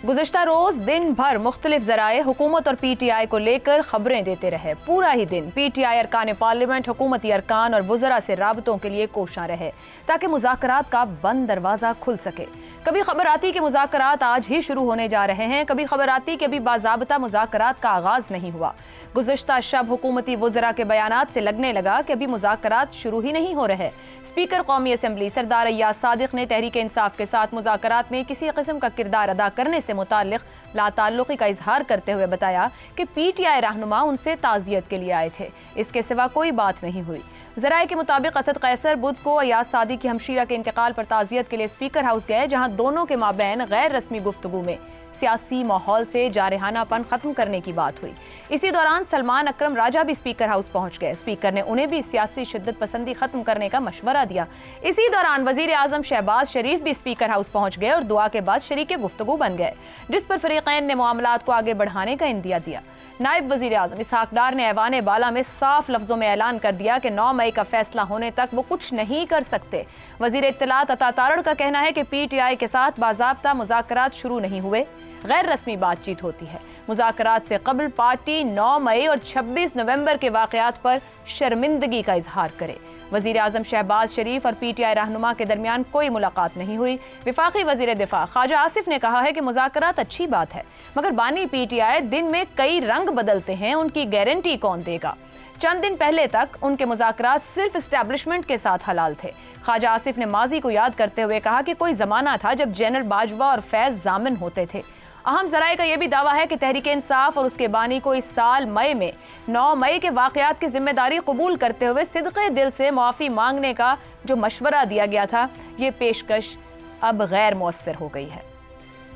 गुज़िश्ता रोज दिन भर मुख्तलिफ ज़राए हुकूमत और PTI को लेकर खबरें देते रहे। पूरा ही दिन PTI अरकान पार्लियामेंट, हुकूमती अरकान और वज़रा से राबतों के लिए कोशां रहे ताकि मुज़ाकरात का बंद दरवाज़ा खुल सके। कभी खबर आती कि मुज़ाकरात आज ही शुरू होने जा रहे हैं, कभी खबर आती कि अभी बाज़ाब्ता मुज़ाकरात का आगाज़ नहीं हुआ। गुज़िश्ता शब हुकूमती वज़रा के बयानात से लगने लगा कि अभी मुज़ाकरात शुरू ही नहीं हो रहे। स्पीकर कौमी असम्बली सरदार अय्याज सादिक ने तहरीक इंसाफ के साथ मुज़ाकरात में किसी किस्म का किरदार अदा करने से मुताल्लिक़ लाताल्लुक़ी का इजहार करते हुए बताया कि PTI रहनुमा उनसे ताज़ियत के लिए आए थे, इसके सिवा कोई बात नहीं हुई। ज़राए के मुताबिक असद कैसर बुध को अय्याज सादिक की हमशीरा के इंतकाल पर ताज़ियत के लिए स्पीकर हाउस गए, जहां दोनों के माबैन गैर रस्मी गुफ्तगू में सियासी माहौल से जारहानापन खत्म करने की बात हुई। इसी दौरान सलमान अकरम राजा भी स्पीकर हाउस पहुंच गए। स्पीकर ने उन्हें भी सियासी शिद्दत पसंदी खत्म करने का मशवरा दिया। इसी दौरान वजीर आजम शहबाज शरीफ भी स्पीकर हाउस पहुंच गए और दुआ के बाद शरीके गुफ्तगू बन गए, जिस पर फरीकैन ने मामलात को आगे बढ़ाने का इंदिया दिया। नायब वजीर आजम इसहाक डार ने ऐवान बाला में साफ लफ्जों में ऐलान कर दिया कि 9 मई का फैसला होने तक वो कुछ नहीं कर सकते। वजीर इत्तलात अता तारड़ का कहना है कि PTI के साथ बाज़ाब्ता मुज़ाकरात शुरू नहीं हुए, गैर रस्मी बातचीत होती है। मुज़ाकरात से कबल पार्टी 9 मई और 26 नवंबर के वाक़यात पर शर्मिंदगी का इजहार करे। वज़ीर आज़म शहबाज शरीफ और PTI रहनुमा के दरमियान कोई मुलाकात नहीं हुई। वफाकी वज़ीर दिफा ख्वाजा आसिफ ने कहा है कि मुज़ाकरात अच्छी बात है, मगर बानी PTI दिन में कई रंग बदलते हैं, उनकी गारंटी कौन देगा। चंद दिन पहले तक उनके मुज़ाकरात सिर्फ इस्टेब्लिशमेंट के साथ हलाल थे। ख्वाजा आसिफ ने माजी को याद करते हुए कहा कि कोई ज़माना था जब जनरल बाजवा और फैज़ जामिन होते थे। अहम ज़राए का यह भी दावा है कि तहरीक इंसाफ और उसके बानी को इस साल मई में 9 मई के वाक़यात की जिम्मेदारी कबूल करते हुए सिदक़े दिल से मुआफ़ी मांगने का जो मशवरा दिया गया था, ये पेशकश अब गैर मौसर हो गई है।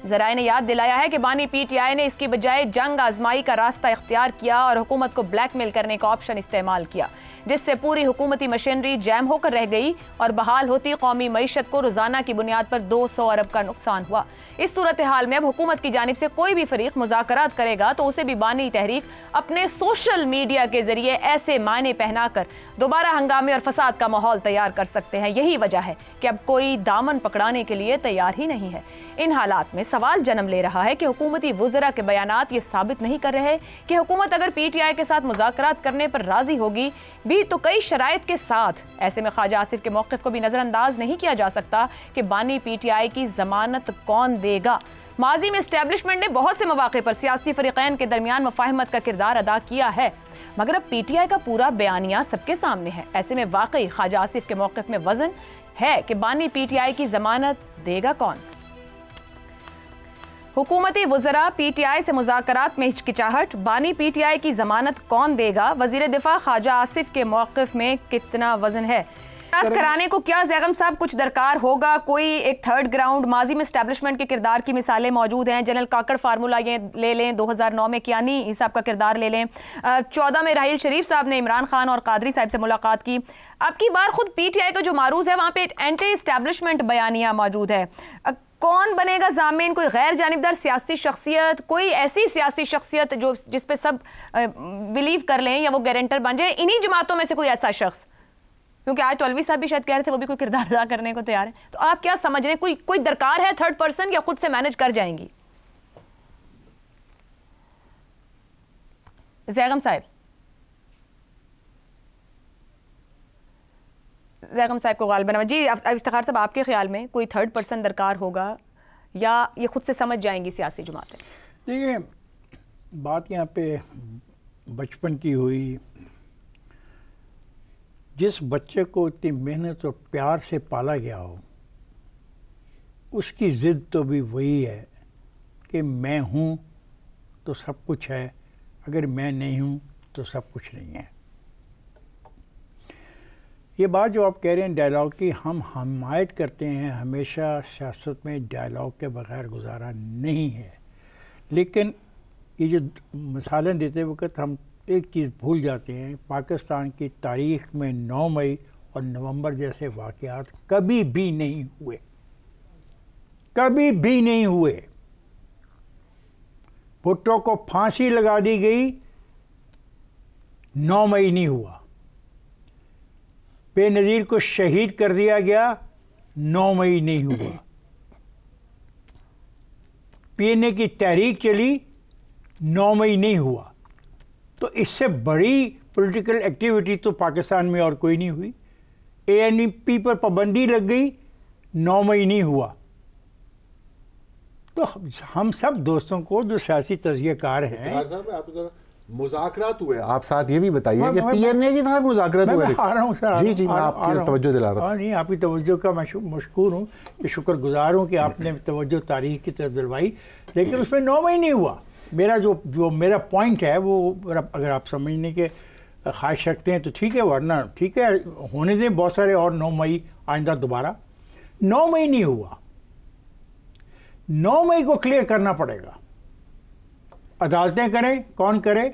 ज़राए ने याद दिलाया है कि बानी PTI ने इसकी बजाय जंग आजमाई का रास्ता इख्तियार किया और हुकूमत को ब्लैकमेल करने का ऑप्शन इस्तेमाल किया, जिससे पूरी हुकूमती मशीनरी जैम होकर रह गई और बहाल होती कौमी मईशत को रोजाना की बुनियाद पर 200 अरब का नुकसान हुआ। इस सूरत हाल में अब हुकूमत की जानिब से कोई भी फरीक मुज़ाकरात करेगा तो उसे भी बानी तहरीक अपने सोशल मीडिया के जरिए ऐसे मायने पहनाकर दोबारा हंगामे और फसाद का माहौल तैयार कर सकते हैं। यही वजह है कि अब कोई दामन पकड़ाने के लिए तैयार ही नहीं है। इन हालात में सवाल जन्म ले रहा है कि हुकूमती वज़रा के बयानात ये साबित नहीं कर रहे कि हुकूमत अगर PTI के साथ मुज़ाकरात करने पर राजी होगी भी तो कई शराइत के साथ। ऐसे में ख्वाजा आसिफ के मौक़िफ़ को भी नज़रअंदाज नहीं किया जा सकता कि बानी PTI की ज़मानत कौन देगा। माजी में इस्टेब्लिशमेंट ने बहुत से मौक़े पर सियासी फ़रीक़ैन के दरमियान मुफ़ाहमत का किरदार अदा किया है, मगर अब PTI का पूरा बयानिया सबके सामने है। ऐसे में वाकई ख्वाजा आसिफ के मौक़िफ़ में वज़न है कि बानी PTI की ज़मानत देगा कौन। हुकूमती वज़रा PTI से मुज़ाकरात में हिचकिचाहट, बानी PTI की ज़मानत कौन देगा। वज़ीर दिफा ख्वाजा आसिफ के मौक़िफ़ में कितना वज़न है। कराने को क्या ज़ैगम साहब कुछ दरकार होगा, कोई एक थर्ड ग्राउंड। माजी में इस्टेब्लिशमेंट के किरदार की मिसालें मौजूद हैं। जनरल काकड़ फार्मूला ये ले लें, 2009 में कियानी साहब का किरदार ले लें, 14 में राहील शरीफ साहब ने इमरान खान और कादरी साहब से मुलाकात की। अब की बार खुद PTI का जो मारूज़ है वहाँ पे एंटी इस्टेब्लिशमेंट बयानिया मौजूद है। कौन बनेगा जामिन? कोई गैर जानिबदार सियासी शख्सियत, कोई ऐसी सियासी शख्सियत जो जिस पे सब बिलीव कर लें या वो गारंटर बन जाए, इन्हीं जमातों में से कोई ऐसा शख्स, क्योंकि आज टॉलवी साहब भी शायद कह रहे थे वो भी कोई किरदार अदा करने को तैयार है। तो आप क्या समझ रहे हैं, कोई दरकार है थर्ड पर्सन या खुद से मैनेज कर जाएंगी? ज़ैगम साहब को गालिबन जी। इफ्तिखार साहब, आपके ख्याल में कोई थर्ड पर्सन दरकार होगा या ये खुद से समझ जाएंगी सियासी जमातें? देखिए, बात यहाँ पे बचपन की हुई। जिस बच्चे को इतनी मेहनत और प्यार से पाला गया हो, उसकी ज़िद तो भी वही है कि मैं हूँ तो सब कुछ है, अगर मैं नहीं हूँ तो सब कुछ नहीं है। ये बात जो आप कह रहे हैं डायलॉग की, हम हमायत करते हैं। हमेशा सियासत में डायलॉग के बगैर गुजारा नहीं है, लेकिन ये जो मिसालें देते वक्त हम एक चीज़ भूल जाते हैं। पाकिस्तान की तारीख़ में 9 मई और नवंबर जैसे वाक़यात कभी भी नहीं हुए, कभी भी नहीं हुए। भुट्टो को फांसी लगा दी गई, 9 मई नहीं हुआ। बेनज़ीर को शहीद कर दिया गया, 9 मई नहीं हुआ। पीएनए की तहरीक चली, 9 मई नहीं हुआ। तो इससे बड़ी पॉलिटिकल एक्टिविटी तो पाकिस्तान में और कोई नहीं हुई। ANP पर पाबंदी लग गई, 9 मई नहीं हुआ। तो हम सब दोस्तों को जो सियासी तजज़ियाकार हैं, मुज़ाकरात हुए, आप साथ ये भी बताइए कि पीएनए के साथ मुज़ाकरात हुए। मैं आ रहा हूँ सर, जी जी, मैं आपकी तवज्जो दिला रहा था। नहीं, आपकी तवज्जो का मैं मशकूर हूँ, कि शुक्रगुजार हूँ कि आपने तवज्जो तारीख की तरफ दिलवाई, लेकिन उसमें 9 मई नहीं हुआ। मेरा जो मेरा पॉइंट है वो अगर आप समझने के ख्वाहिश रखते हैं तो ठीक है, वरना ठीक है, होने दें बहुत सारे और 9 मई आइंदा दोबारा। 9 मई नहीं हुआ, 9 मई को क्लियर करना पड़ेगा। अदालतें करें, कौन करे?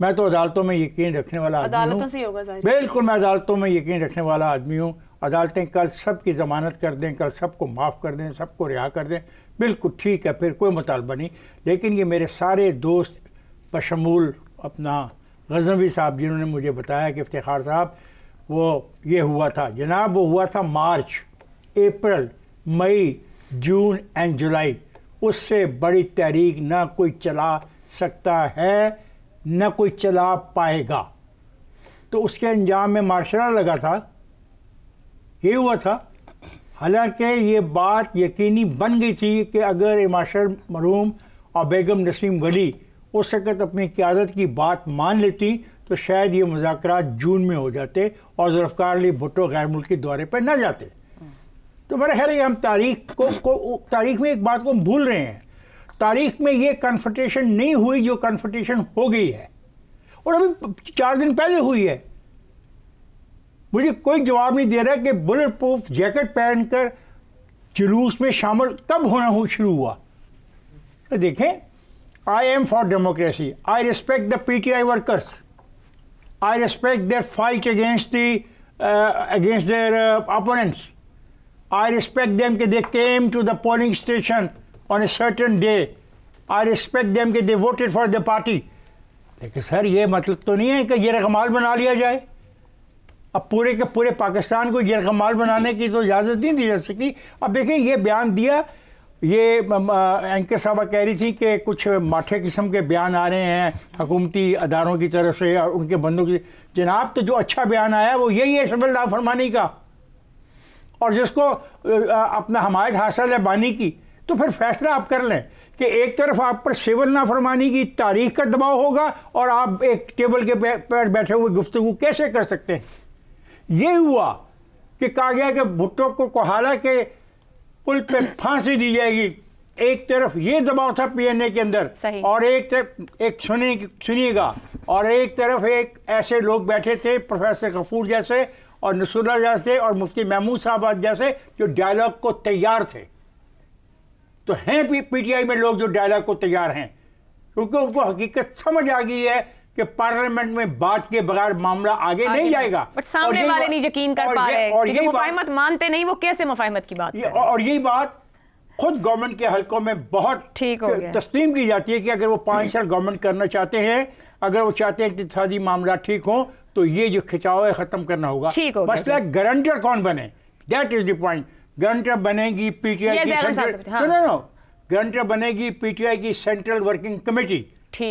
मैं तो अदालतों में यकीन रखने वाला आदमी हूँ। अदालतों से ही होगा ज़ाहिर। बिल्कुल, मैं अदालतों में यकीन रखने वाला आदमी हूँ। अदालतें कल सब की ज़मानत कर दें, कल सबको माफ़ कर दें, सबको रिहा कर दें, बिल्कुल ठीक है, फिर कोई मुतालबा नहीं। लेकिन ये मेरे सारे दोस्त बशमूल अपना गज़नवी साहब, जिन्होंने मुझे बताया कि इफ्तिखार साहब वो ये हुआ था जनाब, वो हुआ था मार्च, अप्रैल, मई, जून एंड जुलाई। उससे बड़ी तहरीक ना कोई चला सकता है, न कोई चला पाएगा। तो उसके अंजाम में मार्शल लगा था, ये हुआ था। हालांकि ये बात यकीनी बन गई थी कि अगर मार्शल मरहूम और बेगम नसीम वली उस वक़्त अपनी क़यादत की बात मान लेती तो शायद ये मुज़ाकरात जून में हो जाते और ज़ुल्फ़िकार अली भुट्टो गैर मुल्की दौरे पर न जाते। तो मेरा ख्याल है हम तारीख में एक बात को हम भूल रहे हैं। तारीख में ये कन्फ्रंटेशन नहीं हुई जो कन्फ्रंटेशन हो गई है, और अभी 4 दिन पहले हुई है। मुझे कोई जवाब नहीं दे रहा कि बुलेट प्रूफ जैकेट पहनकर जुलूस में शामिल कब होना शुरू हुआ। तो देखें, I am for democracy, I respect the PTI workers, I respect their fight against their opponents, I respect them कि they came to the polling station on a certain day, I respect them कि they voted for the party। लेकिन sir ये मतलब तो नहीं है कि ये रकमाल बना लिया जाए। अब पूरे के पूरे पाकिस्तान को ये रकमाल बनाने की तो इजाज़त नहीं दी जा सकती। अब देखिए, ये बयान दिया, ये एंकर साहबा कह रही थी कि कुछ माठे किस्म के बयान आ रहे हैं हुकूमती अदारों की तरफ से और उनके बंदों की। जनाब, तो जो अच्छा बयान आया वो यही है सिविल नाफरमानी का, और जिसको अपना हमायत हासिल है बानी की। तो फिर फैसला आप कर लें कि एक तरफ आप पर सिविल नाफरमानी की तारीख का दबाव होगा और आप एक टेबल के पर बैठे हुए गुफ्तगू कैसे कर सकते हैं। ये हुआ कि कहा गया कि भुट्टो को कोहाला के पुल पे फांसी दी जाएगी। एक तरफ ये दबाव था पीएनए के अंदर, और एक तरफ एक सुनिएगा, और एक तरफ एक ऐसे लोग बैठे थे प्रोफेसर गफूर जैसे और नसरुल्लाह जैसे और मुफ्ती महमूद साहब जैसे, जो डायलॉग को तैयार थे। तो हैं PTI में लोग जो डायलॉग को तैयार हैं, क्योंकि उनको हकीकत समझ आ गई है कि पार्लियामेंट में बात के बगैर मामला आगे नहीं जाएगा। बट सामने वाले नहीं यकीन कर पा रहे कि जो मुफाहिमत मानते नहीं वो कैसे मुफाहिमत की बात करें। और यही बात खुद गवर्नमेंट के हलकों में बहुत तस्लीम की जाती है कि अगर वो 5 साल गवर्नमेंट करना चाहते हैं, अगर वो चाहते हैं कि इत्तेहादी मामला ठीक हो, तो ये जो खिंचाव है ख़त्म करना होगा। मसला गारंटर कौन बने, that is the point. Guarantor बनेगी PTI की गारंटर बनेगी PTI की सेंट्रल वर्किंग कमेटी।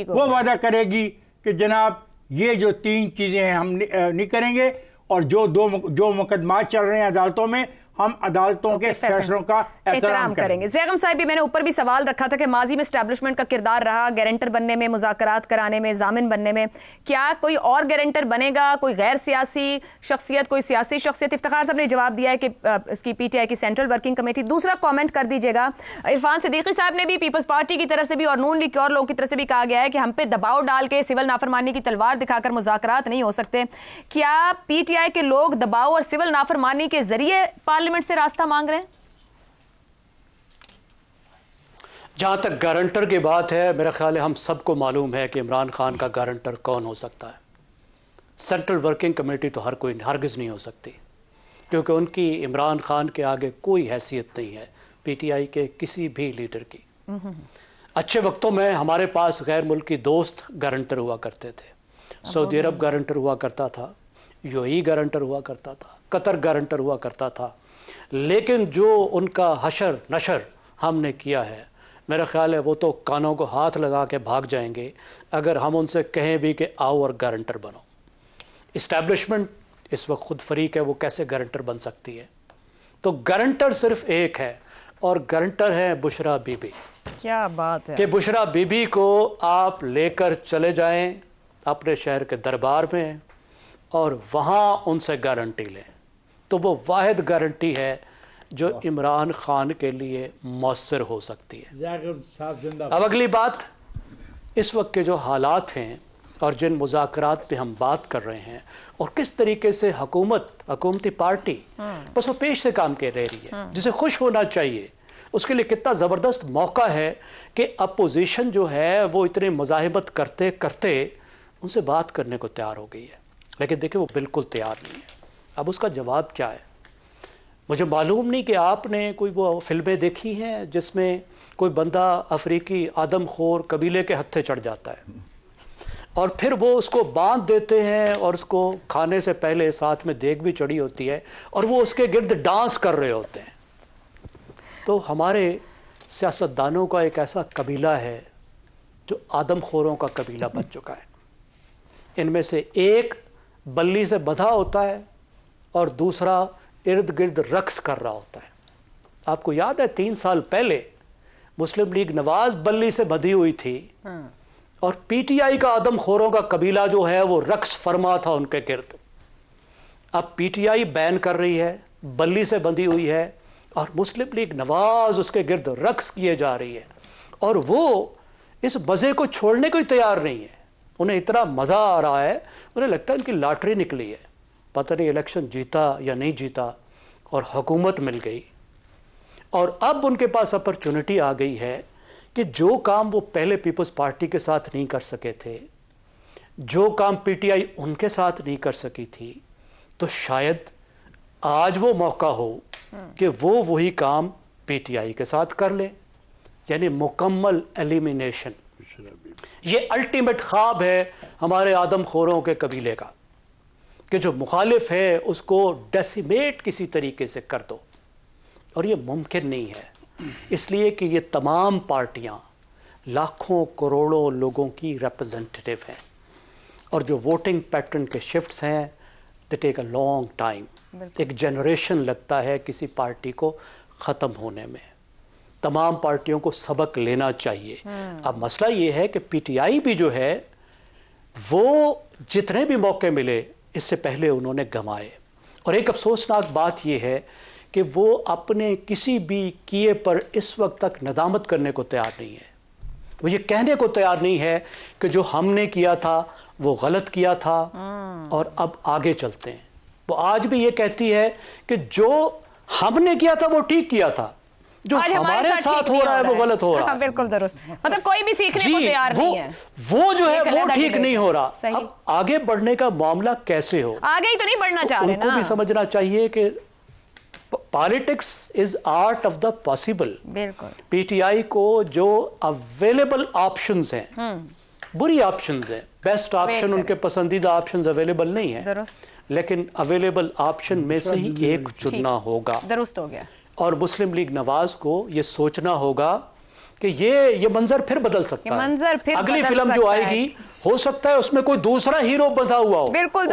वो वादा करेगी कि जनाब ये जो 3 चीज़ें हैं हम नहीं करेंगे, और जो मुकदमा चल रहे हैं अदालतों में, हम अदालतों के फैसलों का एहतराम करेंगे। ज़ैगम साहब भी, मैंने ऊपर भी सवाल रखा था कि माजी में एस्टैब्लिशमेंट का किरदार रहा गारंटर बनने में, मुज़ाकरात कराने में, जामिन बनने में। क्या कोई और गारंटर बनेगा, कोई गैर सियासी शख्सियत, कोई सियासी शख्सियत? इफ्तिखार साहब ने जवाब दिया है कि इसकी PTI की सेंट्रल वर्किंग कमेटी। दूसरा कॉमेंट कर दीजिएगा, इरफान सिद्दीकी साहब ने भी पीपल्स पार्टी की तरफ से भी और नून लीग के और लोगों की तरफ से भी कहा गया है कि हम पे दबाव डाल के सिविल नाफरमानी की तलवार दिखाकर मुज़ाकरात नहीं हो सकते। क्या PTI के लोग दबाव और सिविल नाफरमानी के जरिए पार्लियामेंट से रास्ता मांग रहे हैं? जहां तक गारंटर की बात है, मेरा ख्याल है हम सबको मालूम है कि इमरान खान का गारंटर कौन हो सकता है। सेंट्रल वर्किंग कमेटी तो हरगिज़ नहीं हो सकती, क्योंकि उनकी इमरान खान के आगे कोई हैसियत नहीं है PTI के किसी भी लीडर की। अच्छे वक्तों में हमारे पास गैर मुल्की दोस्त गारंटर हुआ करते थे। सऊदी अरब गारंटर हुआ करता था, UAE गारंटर हुआ करता था, कतर गारंटर हुआ करता था। लेकिन जो उनका हशर नशर हमने किया है, मेरा ख्याल है वो तो कानों को हाथ लगा के भाग जाएंगे अगर हम उनसे कहें भी कि आओ और गारंटर बनो। इस्टेब्लिशमेंट इस वक्त खुद फरीक है, वो कैसे गारंटर बन सकती है? तो गारंटर सिर्फ एक है और गारंटर है बुशरा बीबी। क्या बात है कि बुशरा बीबी को आप लेकर चले जाएं अपने शहर के दरबार में और वहाँ उनसे गारंटी लें, तो वो वाहिद गारंटी है जो इमरान खान के लिए मौसर हो सकती है। अब अगली बात, इस वक्त के जो हालात हैं और जिन मुज़ाकरात पे हम बात कर रहे हैं और किस तरीके से हुकूमती पार्टी बस वो पेश से काम कर रही है, जिसे खुश होना चाहिए, उसके लिए कितना ज़बरदस्त मौका है कि अपोजिशन जो है वो इतने मज़ाहिमत करते करते उनसे बात करने को तैयार हो गई है, लेकिन देखिए वो बिल्कुल तैयार नहीं है। अब उसका जवाब क्या है? मुझे मालूम नहीं कि आपने कोई वो फिल्में देखी हैं जिसमें कोई बंदा अफ्रीकी आदमखोर कबीले के हत्थे चढ़ जाता है और फिर वो उसको बांध देते हैं और उसको खाने से पहले साथ में देग भी चढ़ी होती है और वो उसके गिर्द डांस कर रहे होते हैं। तो हमारे सियासतदानों का एक ऐसा कबीला है जो आदमखोरों का कबीला बन चुका है। इनमें से एक बल्ली से बंधा होता है और दूसरा इर्द गिर्द रक्स कर रहा होता है। आपको याद है 3 साल पहले मुस्लिम लीग नवाज बल्ली से बंधी हुई थी और पीटीआई का आदमखोरों का कबीला जो है वो रक्स फरमा था उनके गिर्द। अब पीटीआई बैन कर रही है, बल्ली से बंधी हुई है और मुस्लिम लीग नवाज उसके गिर्द रक्स किए जा रही है और वो इस मज़े को छोड़ने को ही तैयार नहीं है। उन्हें इतना मज़ा आ रहा है, उन्हें लगता है उनकी लॉटरी निकली है, पता नहीं इलेक्शन जीता या नहीं जीता और हुकूमत मिल गई और अब उनके पास अपॉर्चुनिटी आ गई है कि जो काम वो पहले पीपल्स पार्टी के साथ नहीं कर सके थे, जो काम पीटीआई उनके साथ नहीं कर सकी थी, तो शायद आज वो मौका हो कि वो वही काम पीटीआई के साथ कर ले, यानी मुकम्मल एलिमिनेशन। ये अल्टीमेट ख्वाब है हमारे आदमखोरों के कबीले का कि जो मुखालिफ है उसको डेसिमेट किसी तरीके से कर दो, और ये मुमकिन नहीं है इसलिए कि ये तमाम पार्टियां लाखों करोड़ों लोगों की रिप्रेजेंटेटिव हैं और जो वोटिंग पैटर्न के शिफ्ट्स हैं they take a long time. एक जनरेशन लगता है किसी पार्टी को ख़त्म होने में। तमाम पार्टियों को सबक लेना चाहिए। अब मसला ये है कि पीटीआई भी जो है वो जितने भी मौके मिले इससे पहले उन्होंने गंवाए, और एक अफसोसनाक बात यह है कि वो अपने किसी भी किए पर इस वक्त तक नदामत करने को तैयार नहीं है। वो ये कहने को तैयार नहीं है कि जो हमने किया था वो गलत किया था और अब आगे चलते हैं। वो आज भी ये कहती है कि जो हमने किया था वो ठीक किया था, जो हमारे साथ हो रहा है वो गलत हो रहा है। बिल्कुल दुरुस्त, मतलब कोई भी सीखने को तैयार नहीं है। वो जो है वो ठीक नहीं हो रहा। अब आगे बढ़ने का मामला कैसे हो, आगे ही तो नहीं बढ़ना चाह रहे ना। उनको भी समझना चाहिए कि politics is art of the possible. बिल्कुल। पीटीआई को जो अवेलेबल ऑप्शंस हैं, बुरी ऑप्शंस हैं, बेस्ट ऑप्शन उनके पसंदीदा ऑप्शंस अवेलेबल नहीं है, लेकिन अवेलेबल ऑप्शन में से ही एक चुनना होगा। दुरुस्त हो गया। और मुस्लिम लीग नवाज को ये सोचना होगा कि ये मंजर फिर बदल सकता है। मंजर फिर अगली फिल्म जो आएगी हो सकता है उसमें कोई दूसरा हीरो बंधा हुआ हो। बिल्कुल।